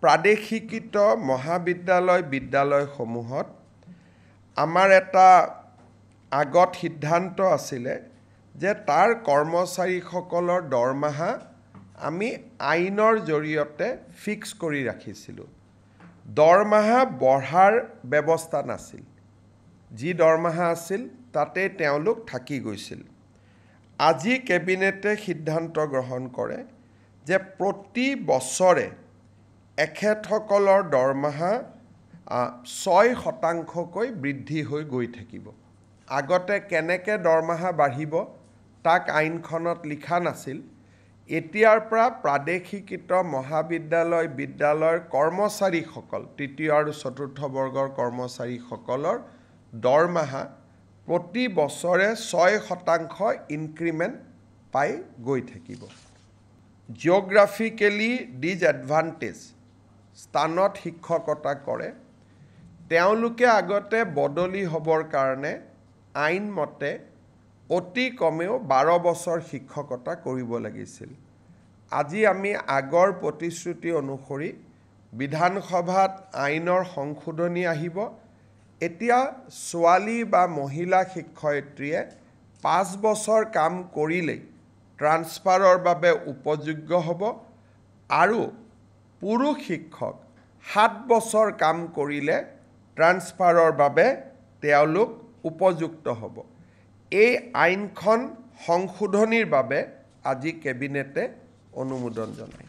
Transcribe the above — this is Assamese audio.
প্ৰাদেশিকৃত বিদ্যালয়সমূহত আমাৰ এটা আগত সিদ্ধান্ত আছিলে যে তাৰ কৰ্মচাৰীসকলৰ দৰমহা আমি আইনৰ জৰিয়তে ফিক্স কৰি ৰাখিছিলোঁ। দৰমহা বঢ়াৰ ব্যৱস্থা নাছিল। যি দৰমহা আছিল তাতে তেওঁলোক থাকি গৈছিল। আজি কেবিনেটে সিদ্ধান্ত গ্ৰহণ কৰে যে প্ৰতি বছৰে এখেতসকলৰ দৰমহা 6% বৃদ্ধি হৈ গৈ থাকিব। আগতে কেনেকৈ দৰমহা বাঢ়িব তাক আইনখনত লিখা নাছিল। এতিয়াৰ পৰা প্ৰাদেশিকৃত বিদ্যালয়ৰ কৰ্মচাৰীসকল, তৃতীয় আৰু চতুৰ্থ বৰ্গৰ কৰ্মচাৰীসকলৰ দৰমহা প্ৰতি বছৰে 6% ইনক্ৰিমেণ্ট পাই গৈ থাকিব। জিঅ'গ্ৰাফিকেলি ডিজএডভান্টেজ স্থানত শিক্ষকতা কৰে, তেওঁলোকে আগতে বদলি হ'বৰ কাৰণে আইনমতে অতি কমেও 12 বছৰ শিক্ষকতা কৰিব লাগিছিল। আজি আমি আগৰ প্ৰতিশ্ৰুতি অনুসৰি বিধানসভাত আইনৰ সংশোধনী আহিব। এতিয়া ছোৱালী বা মহিলা শিক্ষয়িত্ৰীয়ে 5 বছৰ কাম কৰিলেই ট্ৰান্সফাৰৰ বাবে উপযোগ্য হ'ব আৰু পুৰুষ শিক্ষক 7 বছৰ কাম কৰিলে ট্ৰান্সফাৰৰ বাবে তেওঁলোক উপযুক্ত হ'ব। এই আইনখন সংশোধনীৰ বাবে আজি কেবিনেটে অনুমোদন জনায়।